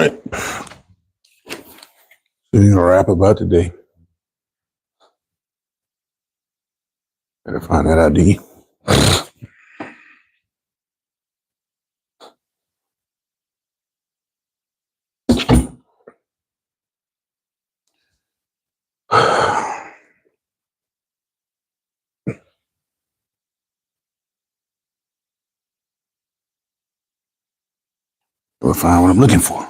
right. So you're gonna rap about today. Gotta find that ID. We'll find what I'm looking for.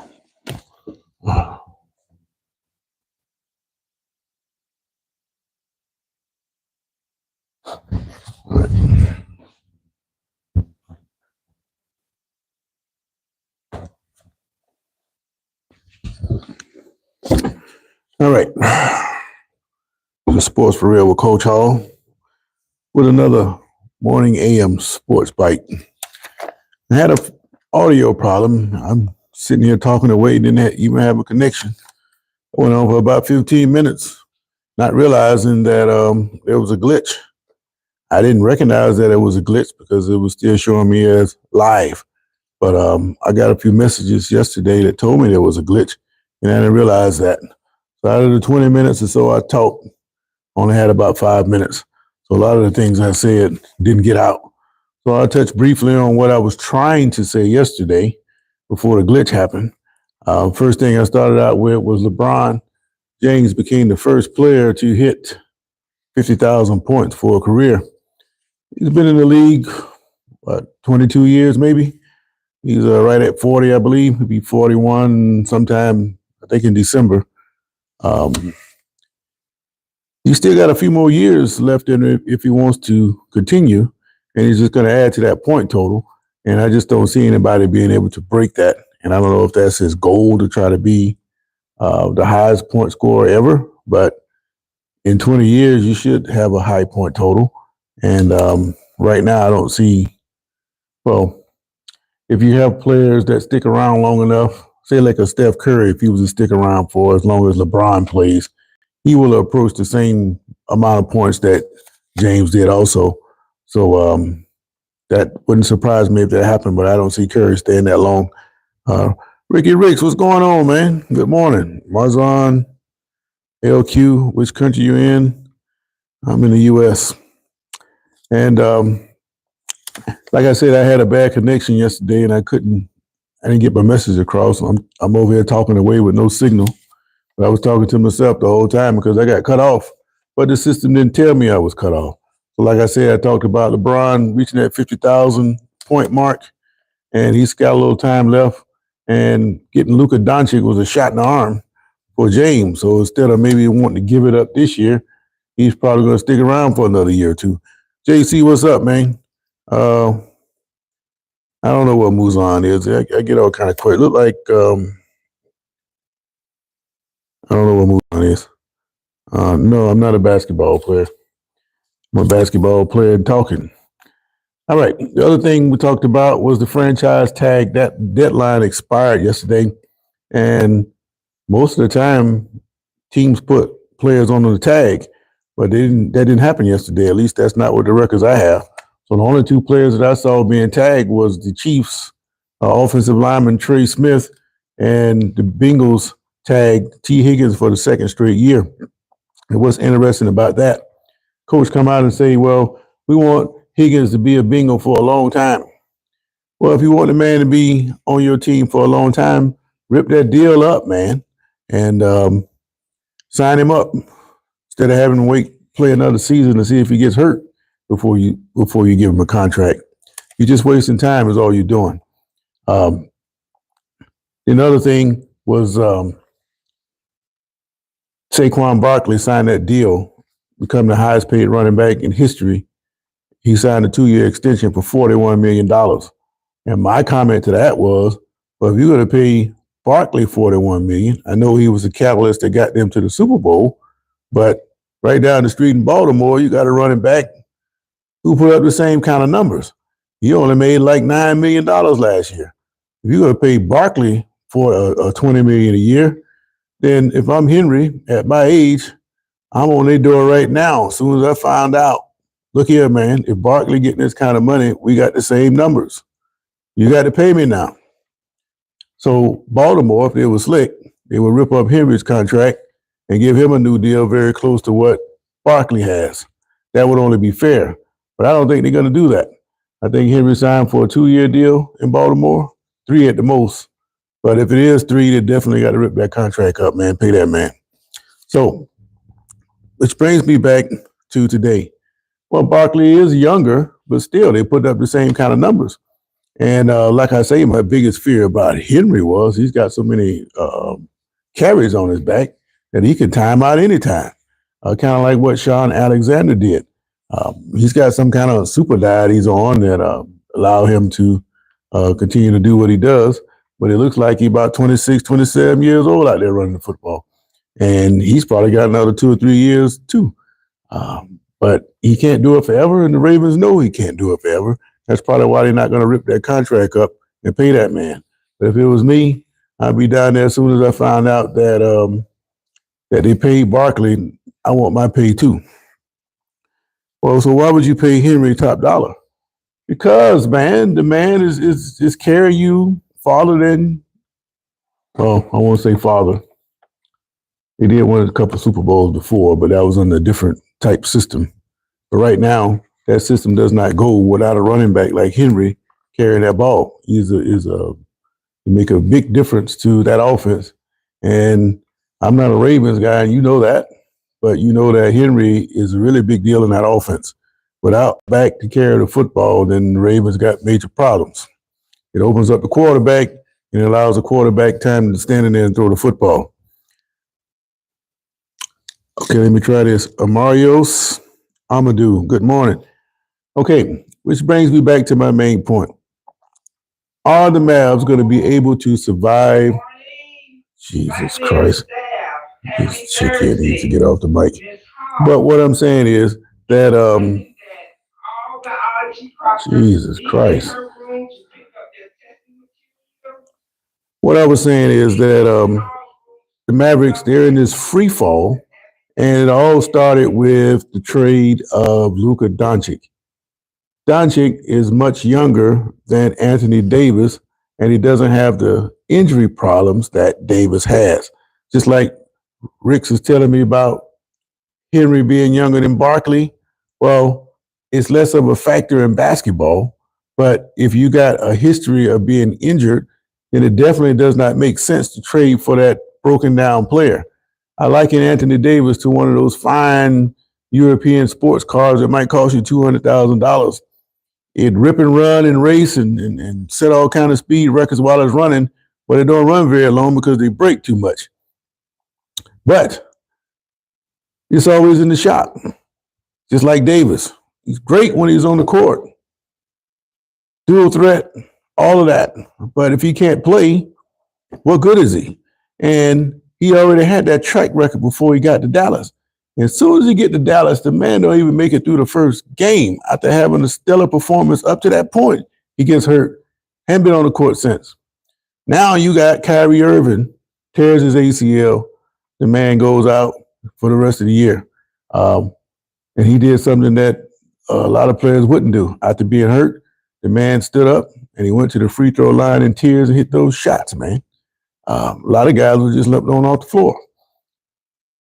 All right. The Sports for Real with Coach Hall with another morning AM sports bite. I had an audio problem. I'm sitting here talking away, didn't even have a connection. I went on for about 15 minutes, not realizing that there was a glitch. I didn't recognize that it was a glitch because it was still showing me as live. But I got a few messages yesterday that told me there was a glitch, and I didn't realize that. So out of the 20 minutes or so I talked, only had about 5 minutes. So a lot of the things I said didn't get out. So I'll touch briefly on what I was trying to say yesterday before the glitch happened. First thing I started out with was LeBron James became the first player to hit 50,000 points for a career. He's been in the league, 22 years maybe? He's right at 40, I believe. He'll be 41 sometime, I think in December. He's still got a few more years left in it if he wants to continue, and he's just going to add to that point total. And I just don't see anybody being able to break that. And I don't know if that's his goal to try to be the highest point scorer ever, but in 20 years, you should have a high point total. And right now, I don't see, well, if you have players that stick around long enough, say like a Steph Curry, if he was to stick around for as long as LeBron plays, he will approach the same amount of points that James did also. So that wouldn't surprise me if that happened, but I don't see Curry staying that long. Ricky Ricks, what's going on, man? Good morning. Marzon, LQ, which country you in? I'm in the U.S. And like I said, I had a bad connection yesterday, and I didn't get my message across. I'm over here talking away with no signal. But I was talking to myself the whole time because I got cut off, but the system didn't tell me I was cut off. So like I said, I talked about LeBron reaching that 50,000 point mark, and he's got a little time left, and getting Luka Doncic was a shot in the arm for James. So instead of maybe wanting to give it up this year, he's probably going to stick around for another year or two. JC, what's up, man? I don't know what Muzan is. I get all kind of quick. Look like I don't know what Muzan is. No, I'm not a basketball player. I'm a basketball player talking. All right. The other thing we talked about was the franchise tag. That deadline expired yesterday, and most of the time, teams put players on the tag, but that didn't happen yesterday. At least that's not what the records I have. So the only two players that I saw being tagged was the Chiefs offensive lineman Trey Smith, and the Bengals tagged T. Higgins for the second straight year. And what's interesting about that, coach come out and say, well, we want Higgins to be a Bengal for a long time. Well, if you want the man to be on your team for a long time, rip that deal up, man, and sign him up instead of having to play another season to see if he gets hurt before you give him a contract. You're just wasting time is all you're doing. Another thing was Saquon Barkley signed that deal, becoming the highest paid running back in history. He signed a 2-year extension for $41 million. And my comment to that was, well, if you're going to pay Barkley $41 million, I know he was the catalyst that got them to the Super Bowl, but right down the street in Baltimore, you got a running back who put up the same kind of numbers. He only made like $9 million last year. If you're going to pay Barkley for a $20 million a year, then if I'm Henry at my age, I'm on their door right now. As soon as I find out, look here, man, if Barkley getting this kind of money, we got the same numbers. You got to pay me now. So Baltimore, if they were slick, they would rip up Henry's contract and give him a new deal very close to what Barkley has. That would only be fair. But I don't think they're going to do that. I think Henry signed for a 2-year deal in Baltimore, 3 at the most. But if it is 3, they definitely got to rip that contract up, man. Pay that man. So, which brings me back to today. Well, Barkley is younger, but still, they put up the same kind of numbers. And like I say, my biggest fear about Henry was he's got so many carries on his back that he can time out anytime. Kind of like what Sean Alexander did. He's got some kind of super diet he's on that allow him to continue to do what he does. But it looks like he's about 26, 27 years old out there running the football. And he's probably got another 2 or 3 years too. But he can't do it forever, and the Ravens know he can't do it forever. That's probably why they're not going to rip that contract up and pay that man. But if it was me, I'd be down there as soon as I found out that that they paid Barkley. I want my pay too. Well, so why would you pay Henry top dollar? Because, man, the man is carrying you farther than, well, I won't say farther. He did win a couple of Super Bowls before, but that was under a different type system. But right now, that system does not go without a running back like Henry carrying that ball. He make a big difference to that offense. And I'm not a Ravens guy, and you know that. But you know that Henry is a really big deal in that offense. Without back to carry the football, then the Ravens got major problems. It opens up the quarterback and it allows the quarterback time to stand in there and throw the football. Okay, let me try this. Amarios Amadou, good morning. Okay, which brings me back to my main point. Are the Mavs going to be able to survive? Jesus Christ. This chick here needs to get off the mic. But what I'm saying is that, Jesus Christ. What I was saying is that the Mavericks, they're in this free fall, and it all started with the trade of Luka Doncic. Doncic is much younger than Anthony Davis, and he doesn't have the injury problems that Davis has. Just like Ricks is telling me about Henry being younger than Barkley. Well, it's less of a factor in basketball, but if you got a history of being injured, then it definitely does not make sense to trade for that broken down player. I liken Anthony Davis to one of those fine European sports cars that might cost you $200,000. It rip and run and race and set all kind of speed records while it's running, but it don't run very long because they break too much. But it's always in the shop, just like Davis. He's great when he's on the court. Dual threat, all of that. But if he can't play, what good is he? And he already had that track record before he got to Dallas. And as soon as he get to Dallas, the man don't even make it through the first game after having a stellar performance up to that point. He gets hurt. Hasn't been on the court since. Now you got Kyrie Irving, tears his ACL. The man goes out for the rest of the year. And he did something that a lot of players wouldn't do. After being hurt, the man stood up and he went to the free throw line in tears and hit those shots, man. A lot of guys were just left on off the floor.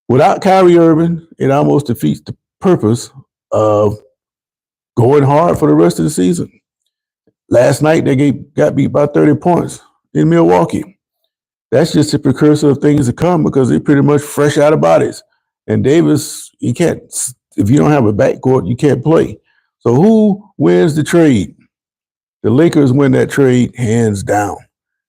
Without Kyrie Irving, it almost defeats the purpose of going hard for the rest of the season. Last night, they got beat by 30 points in Milwaukee. That's just a precursor of things to come because they're pretty much fresh out of bodies. And Davis, he can't, if you don't have a backcourt, you can't play. So who wins the trade? The Lakers win that trade hands down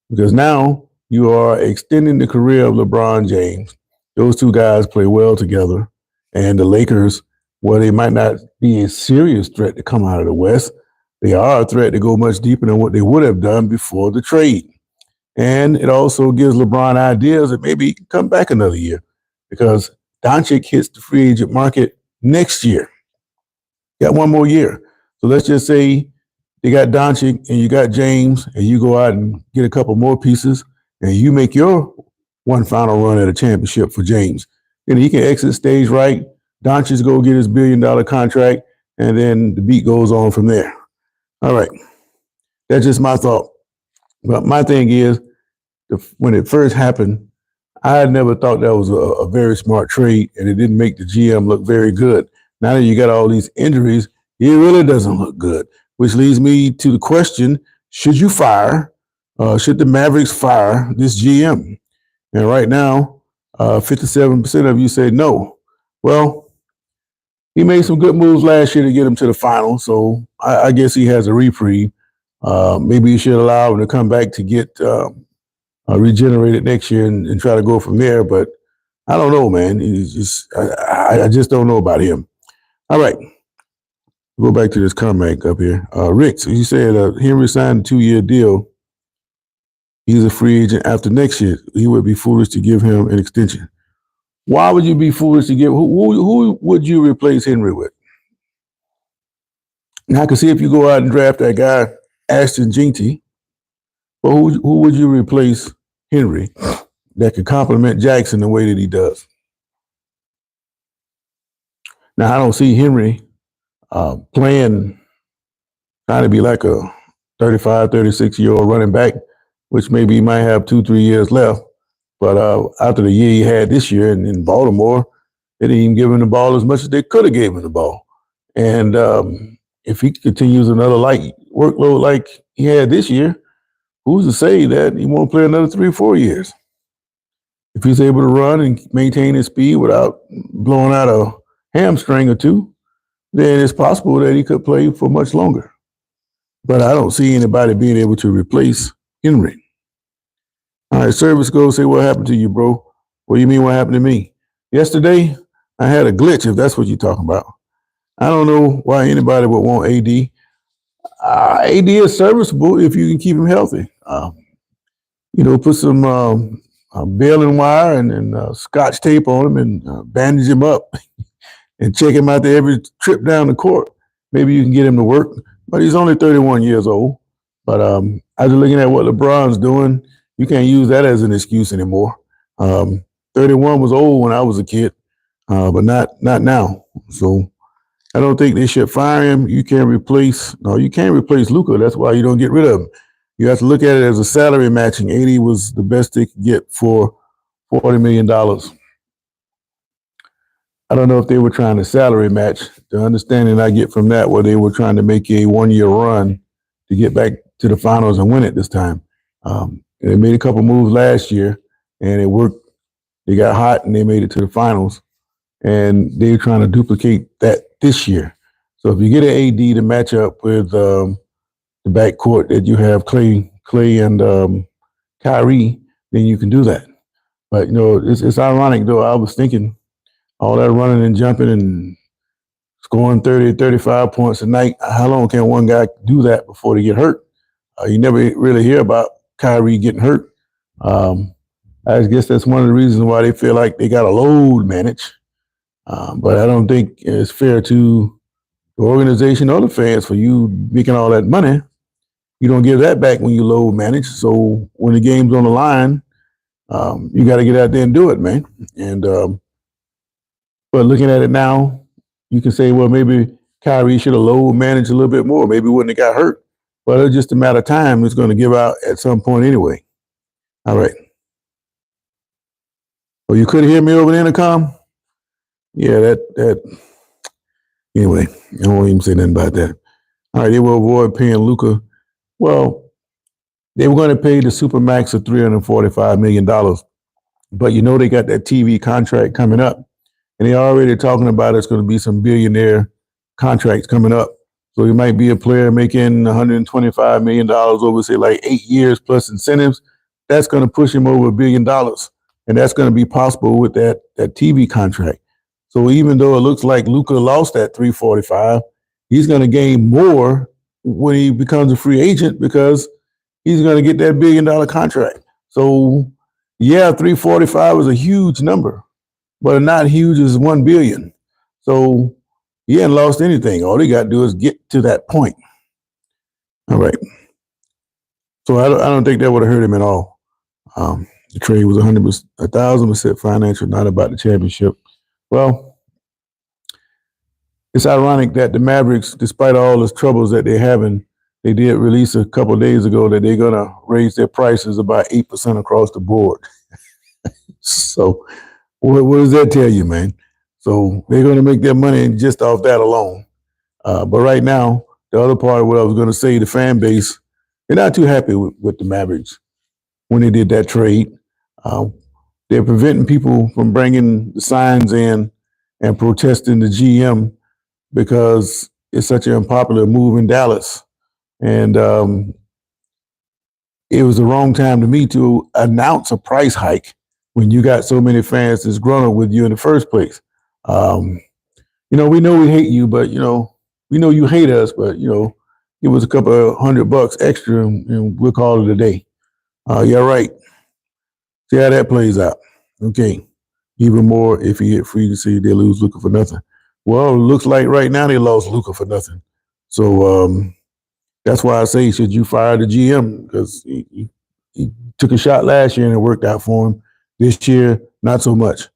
because now you are extending the career of LeBron James. Those two guys play well together. And the Lakers, well, they might not be a serious threat to come out of the West. They are a threat to go much deeper than what they would have done before the trade. And it also gives LeBron ideas that maybe he can come back another year because Doncic hits the free agent market next year. Got one more year. So let's just say you got Doncic and you got James and you go out and get a couple more pieces and you make your one final run at a championship for James. Then he can exit stage right. Doncic go get his $1 billion contract and then the beat goes on from there. All right. That's just my thought. But my thing is, when it first happened, I had never thought that was a very smart trade, and it didn't make the GM look very good. Now that you got all these injuries, it really doesn't look good, which leads me to the question, should you fire, should the Mavericks fire this GM? And right now, 57% of you say no. Well, he made some good moves last year to get him to the final, so I guess he has a reprieve. Maybe you should allow him to come back to get regenerated next year and try to go from there. But I don't know, man. I just don't know about him. All right. Go back to this comment up here. Rick, so you said Henry signed a 2-year deal. He's a free agent after next year. He would be foolish to give him an extension. Why would you be foolish to give? Who would you replace Henry with? Now I can see if you go out and draft that guy, Ashton Jinty. Well, who would you replace Henry that could complement Jackson the way that he does? Now, I don't see Henry trying to be like a 35, 36-year-old running back, which maybe he might have 2-3 years left. But after the year he had this year in Baltimore, they didn't even give him the ball as much as they could have gave him the ball. And if he continues another light workload like he had this year, who's to say that he won't play another 3 or 4 years? If he's able to run and maintain his speed without blowing out a hamstring or two, then it's possible that he could play for much longer. But I don't see anybody being able to replace Henry. All right, Service Goes say, what happened to you, bro? What do you mean what happened to me? Yesterday, I had a glitch, if that's what you're talking about. I don't know why anybody would want AD. AD is serviceable if you can keep him healthy. Put some baling wire and scotch tape on him and bandage him up and check him out there every trip down the court. Maybe you can get him to work. But he's only 31 years old. But I was looking at what LeBron's doing. You can't use that as an excuse anymore. 31 was old when I was a kid, but not now. So I don't think they should fire him. You can't replace Luka. That's why you don't get rid of him. You have to look at it as a salary matching. 80 was the best they could get for $40 million. I don't know if they were trying to salary match. The understanding I get from that was they were trying to make a 1-year run to get back to the finals and win it this time. They made a couple moves last year, and it worked. They got hot, and they made it to the finals. And they're trying to duplicate that this year. So if you get an AD to match up with the backcourt that you have Clay and Kyrie, then you can do that. But, it's ironic, though. I was thinking all that running and jumping and scoring 30, 35 points a night, how long can one guy do that before they get hurt? You never really hear about Kyrie getting hurt. I guess that's one of the reasons why they feel like they got a load manage. But I don't think it's fair to the organization or the fans for you making all that money. You don't give that back when you load manage. So when the game's on the line, you got to get out there and do it, man. And but looking at it now, you can say, well, maybe Kyrie should have load managed a little bit more. Maybe he wouldn't have got hurt. But it's just a matter of time. It's going to give out at some point anyway. All right. Well, you couldn't hear me over the intercom? Yeah, that. Anyway, I won't even say nothing about that. All right, they will avoid paying Luka. Well, they were going to pay the Supermax of $345 million. But they got that TV contract coming up. And they're already talking about it's going to be some billionaire contracts coming up. So you might be a player making $125 million over, say, like 8 years plus incentives. That's going to push him over $1 billion. And that's going to be possible with that TV contract. So even though it looks like Luka lost that 345, he's going to gain more when he becomes a free agent because he's going to get that $1 billion contract. So, yeah, 345 is a huge number, but not huge as 1 billion. So he hadn't lost anything. All he got to do is get to that point. All right. So I don't think that would have hurt him at all. The trade was 1,000% financial, not about the championship. Well, it's ironic that the Mavericks, despite all the troubles that they're having, they did release a couple of days ago that they're going to raise their prices about 8% across the board. So what does that tell you, man? So they're going to make their money just off that alone. But right now, the other part of what I was going to say, the fan base, they're not too happy with the Mavericks when they did that trade. They're preventing people from bringing the signs in and protesting the GM because it's such an unpopular move in Dallas. And it was the wrong time to me to announce a price hike when you got so many fans that's grown with you in the first place. We know we hate you, but, we know you hate us, but, it was a couple of $100 extra and we'll call it a day. Yeah, right. See how that plays out. Okay. Even more if you hit free to see they lose Luka for nothing. Well, it looks like right now they lost Luka for nothing. So that's why I say, should you fire the GM? Because he took a shot last year and it worked out for him. This year, not so much.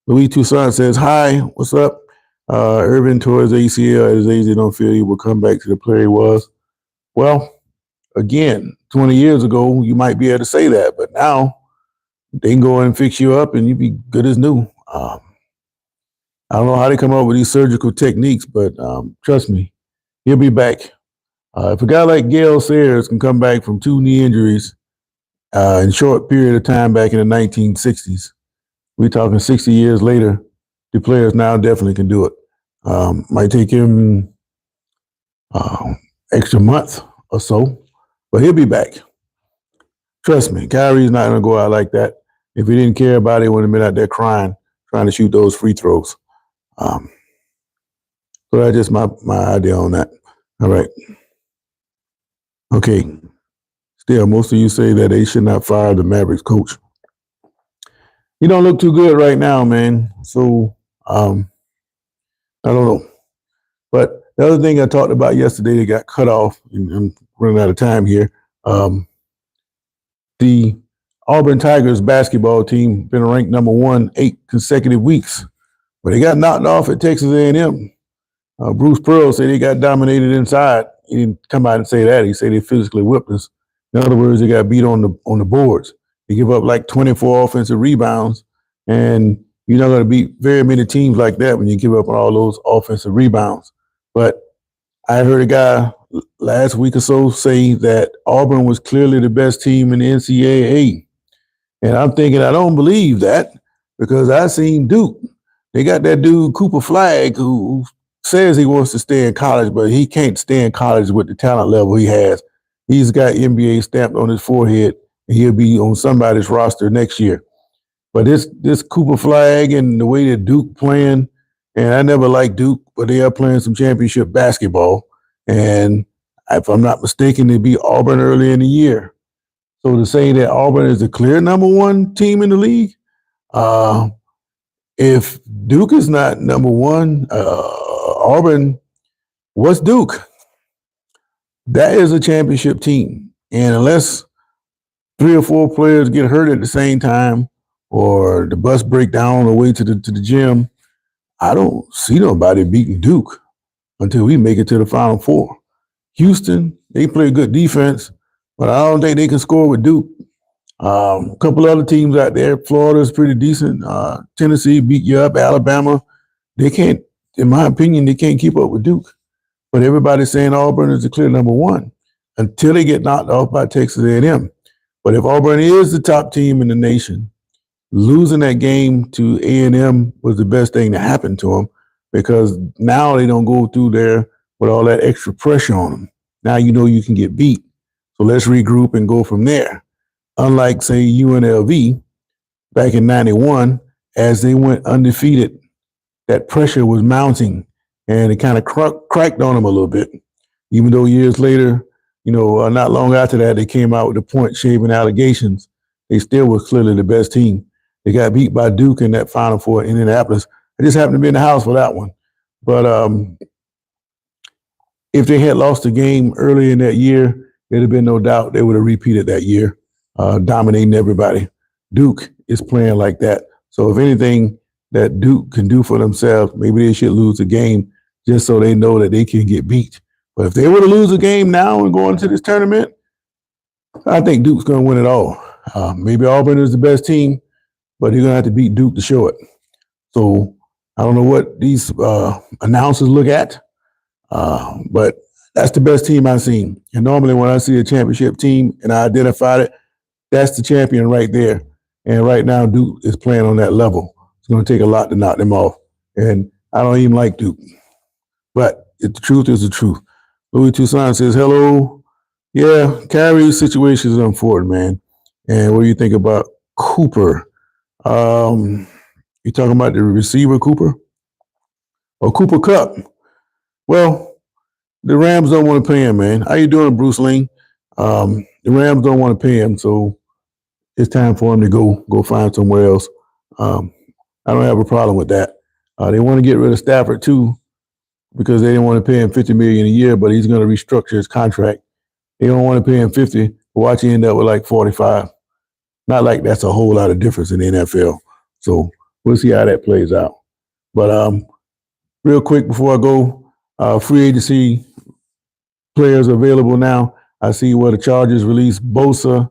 Louis Toussaint says, hi, what's up? Irvin tore his ACL. At his age, they don't feel he will come back to the player he was. Well, again, 20 years ago, you might be able to say that, but now they can go in and fix you up and you'd be good as new. I don't know how they come up with these surgical techniques, but trust me, he'll be back. If a guy like Gale Sayers can come back from 2 knee injuries in a short period of time back in the 1960s, we're talking 60 years later, the players now definitely can do it. Might take him extra month or so, but he'll be back. Trust me, Kyrie's not going to go out like that. If he didn't care about it, he wouldn't have been out there crying, trying to shoot those free throws. So that's just my idea on that. All right. Okay. Still, most of you say that they should not fire the Mavericks coach. He don't look too good right now, man. So I don't know. But the other thing I talked about yesterday that got cut off, and I'm running out of time here. The Auburn Tigers basketball team been ranked number 1 8 consecutive weeks, but they got knocked off at Texas A&M. Bruce Pearl said they got dominated inside. He didn't come out and say that. He said they physically whipped us. In other words, they got beat on the boards. They give up like 24 offensive rebounds, and you're not going to beat very many teams like that when you give up on all those offensive rebounds. But I heard a guy last week or so say that Auburn was clearly the best team in the NCAA. And I'm thinking, I don't believe that because I seen Duke. They got that dude, Cooper Flagg, who says he wants to stay in college, but he can't stay in college with the talent level he has. He's got NBA stamped on his forehead, and he'll be on somebody's roster next year. But this Cooper Flagg and the way that Duke playing, and I never liked Duke, but they are playing some championship basketball. And if I'm not mistaken, they beat Auburn early in the year. So to say that Auburn is the clear number 1 team in the league, if Duke is not number 1, Auburn, what's Duke? That is a championship team. And unless 3 or 4 players get hurt at the same time or the bus break down on the way to the gym, I don't see nobody beating Duke until we make it to the Final Four. Houston, they play good defense, but I don't think they can score with Duke. A couple other teams out there, Florida's pretty decent. Tennessee beat you up. Alabama, they can't, in my opinion, they can't keep up with Duke. But everybody's saying Auburn is the clear number 1 until they get knocked off by Texas A&M. But if Auburn is the top team in the nation, losing that game to A&M was the best thing to happen to them because now they don't go through there with all that extra pressure on them. Now you know you can get beat. So let's regroup and go from there. Unlike, say, UNLV back in 91, as they went undefeated, that pressure was mounting and it kind of cracked on them a little bit. Even though years later, not long after that, they came out with the point shaving allegations. They still were clearly the best team. They got beat by Duke in that Final Four in Indianapolis. I just happened to be in the house for that one. But if they had lost the game early in that year, there'd have been no doubt they would have repeated that year, dominating everybody. Duke is playing like that. So if anything that Duke can do for themselves, maybe they should lose the game just so they know that they can get beat But if they were to lose a game now and go into this tournament, I think Duke's going to win it all. Maybe Auburn is the best team, but you're going to have to beat Duke to show it. So I don't know what these announcers look at, but that's the best team I've seen. And normally when I see a championship team and I identified it, that's the champion right there. And right now Duke is playing on that level. It's going to take a lot to knock them off. And I don't even like Duke. But the truth is the truth. Louis Toussaint says, hello. Yeah, Kyrie's situation is unfortunate, man. And what do you think about Cooper? You talking about the receiver Cooper? Or Cooper Cup? Well, the Rams don't want to pay him, man. How you doing, Bruce Ling? The Rams don't want to pay him, so it's time for him to go find somewhere else. I don't have a problem with that. They want to get rid of Stafford too, because they didn't want to pay him $50 million a year, but he's going to restructure his contract. They don't want to pay him 50, but watch him end up with like 45. Not like that's a whole lot of difference in the NFL. So we'll see how that plays out. But real quick before I go, free agency players available now. I see where the Chargers released Bosa.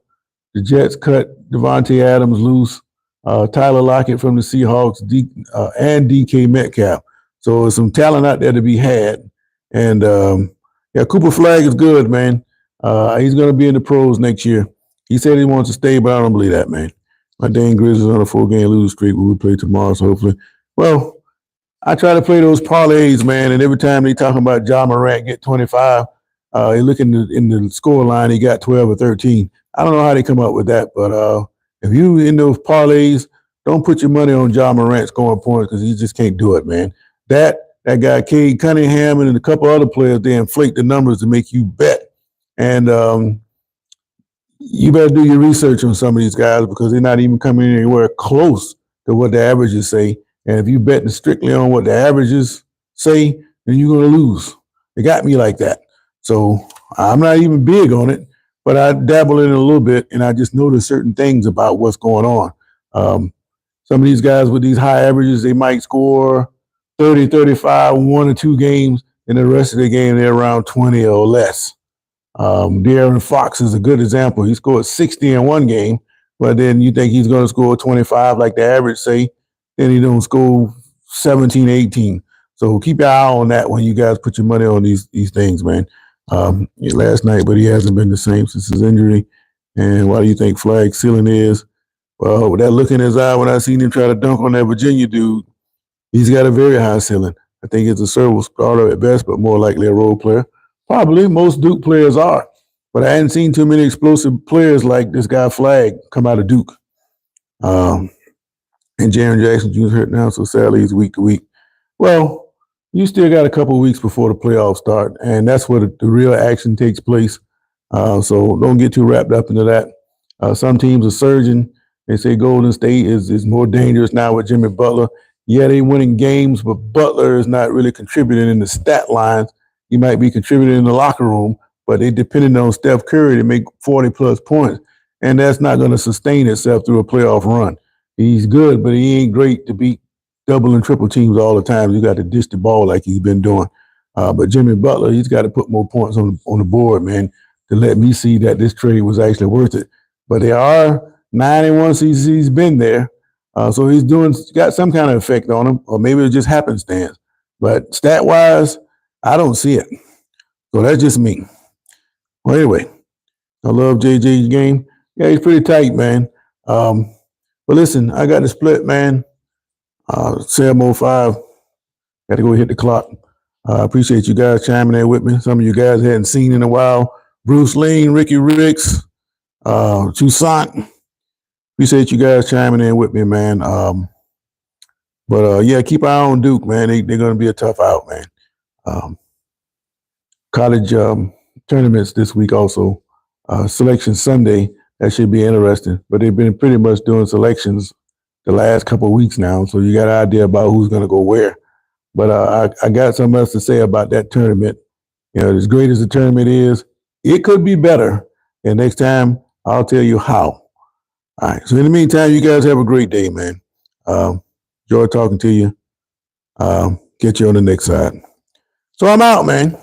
The Jets cut Devontae Adams loose. Tyler Lockett from the Seahawks and DK Metcalf. So there's some talent out there to be had. And yeah, Cooper Flag is good, man. He's going to be in the pros next year. He said he wants to stay, but I don't believe that, man. My dang Grizzlies on a 4-game losing streak. We will play tomorrow, so hopefully. Well, I try to play those parlays, man, and every time they talking about Ja Morant get 25, you look in the score line, he got 12 or 13. I don't know how they come up with that, but if you in those parlays, don't put your money on Ja Morant scoring points because he just can't do it, man. That guy, Cade Cunningham, and a couple other players, they inflate the numbers to make you bet. And you better do your research on some of these guys because they're not even coming anywhere close to what the averages say. And if you betting strictly on what the averages say, then you're going to lose. It got me like that. So I'm not even big on it, but I dabble in it a little bit, and I just notice certain things about what's going on. Some of these guys with these high averages, they might score 30, 35, 1 or 2 games, and the rest of the game, they're around 20 or less. De'Aaron Fox is a good example. He scored 60 in one game, but then you think he's going to score 25 like the average say, then he don't score 17, 18. So keep your eye on that when you guys put your money on these things, man. Last night, but he hasn't been the same since his injury. And why do you think Flag ceiling is? Well, with that look in his eye when I seen him try to dunk on that Virginia dude, he's got a very high ceiling. I think he's a service starter at best, but more likely a role player. Probably most Duke players are, but I hadn't seen too many explosive players like this guy Flag come out of Duke. And Jaren Jackson Jr. hurt now, so sadly he's week to week. Well, you still got a couple of weeks before the playoffs start, and that's where the real action takes place. So don't get too wrapped up into that. Some teams are surging. They say Golden State is more dangerous now with Jimmy Butler. Yeah, they winning games, but Butler is not really contributing in the stat lines. He might be contributing in the locker room, but they depending on Steph Curry to make 40-plus points, and that's not going to sustain itself through a playoff run. He's good, but he ain't great to beat double and triple teams all the time. You got to dish the ball like he's been doing. But Jimmy Butler, he's got to put more points on the board, man, to let me see that this trade was actually worth it. But there are 91 seasons he's been there, so he's got some kind of effect on him, or maybe it just happenstance. But stat-wise, I don't see it. So that's just me. Well, anyway, I love JJ's game. Yeah, he's pretty tight, man. But listen, I got the split, man. Sam 05. Got to go hit the clock. I appreciate you guys chiming in with me. Some of you guys hadn't seen in a while. Bruce Ling, Ricky Ricks, Toussaint. Appreciate you guys chiming in with me, man. But yeah, keep an eye on Duke, man. They're going to be a tough out, man. College tournaments this week also. Selection Sunday, that should be interesting. But they've been pretty much doing selections the last couple of weeks now, so you got an idea about who's going to go where. But I got something else to say about that tournament. You know, as great as the tournament is, it could be better. And next time, I'll tell you how. All right. So in the meantime, you guys have a great day, man. Enjoy talking to you. Get you on the next side. So I'm out, man.